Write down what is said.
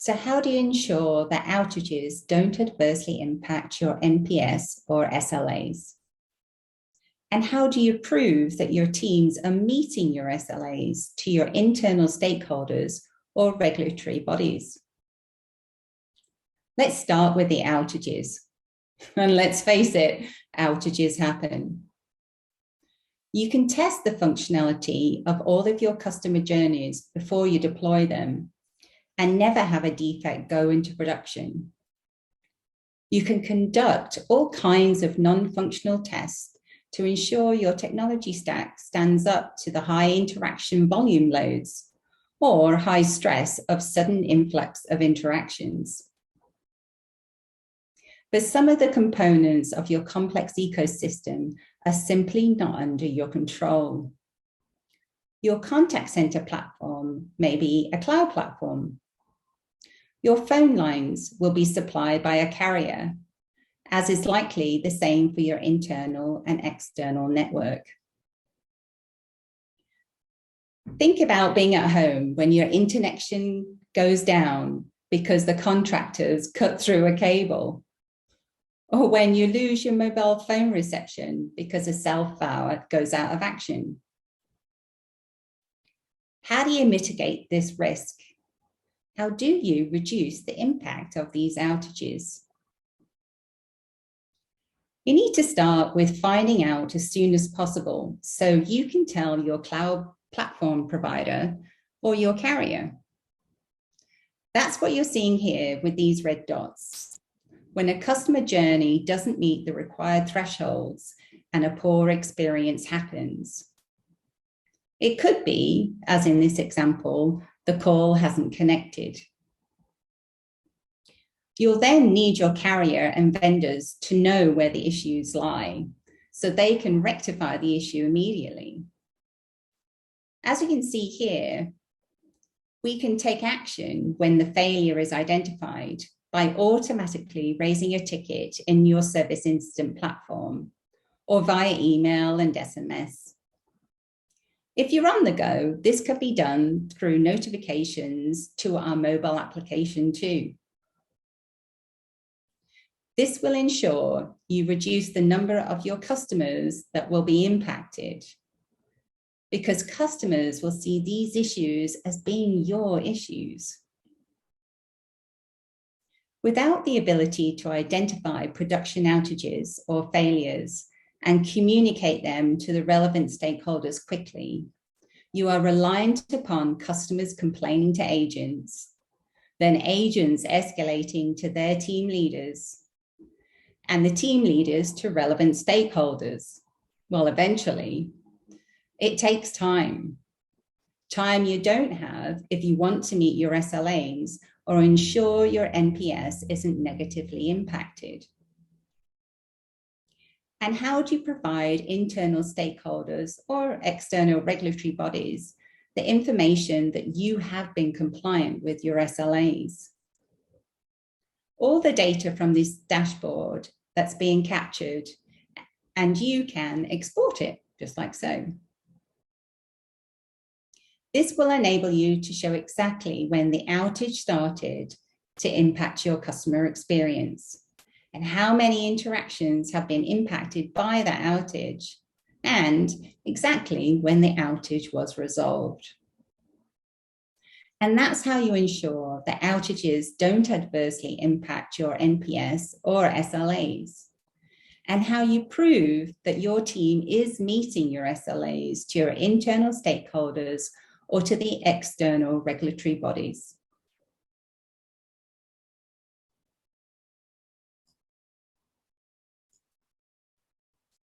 So how do you ensure that outages don't adversely impact your NPS or SLAs? And how do you prove that your teams are meeting your SLAs to your internal stakeholders or regulatory bodies? Let's start with the outages. And let's face it, outages happen. You can test the functionality of all of your customer journeys before you deploy them and never have a defect go into production. You can conduct all kinds of non-functional tests to ensure your technology stack stands up to the high interaction volume loads or high stress of sudden influx of interactions. But some of the components of your complex ecosystem are simply not under your control. Your contact center platform may be a cloud platform. Your phone lines will be supplied by a carrier, as is likely the same for your internal and external network. Think about being at home when your interconnection goes down because the contractors cut through a cable, or when you lose your mobile phone reception because a cell tower goes out of action. How do you mitigate this risk? How do you reduce the impact of these outages? You need to start with finding out as soon as possible so you can tell your cloud platform provider or your carrier. That's what you're seeing here with these red dots. When a customer journey doesn't meet the required thresholds and a poor experience happens. It could be, as in this example, the call hasn't connected. You'll then need your carrier and vendors to know where the issues lie so they can rectify the issue immediately. As you can see here, we can take action when the failure is identified by automatically raising a ticket in your service incident platform or via email and SMS. If you're on the go, this could be done through notifications to our mobile application too. This will ensure you reduce the number of your customers that will be impacted, because customers will see these issues as being your issues. Without the ability to identify production outages or failures and communicate them to the relevant stakeholders quickly, you are reliant upon customers complaining to agents, then agents escalating to their team leaders, and the team leaders to relevant stakeholders. Well, eventually, it takes time. Time you don't have if you want to meet your SLAs or ensure your NPS isn't negatively impacted. And how do you provide internal stakeholders or external regulatory bodies the information that you have been compliant with your SLAs? All the data from this dashboard that's being captured, and you can export it just like so. This will enable you to show exactly when the outage started to impact your customer experience and how many interactions have been impacted by that outage and exactly when the outage was resolved. And that's how you ensure that outages don't adversely impact your NPS or SLAs, and how you prove that your team is meeting your SLAs to your internal stakeholders or to the external regulatory bodies.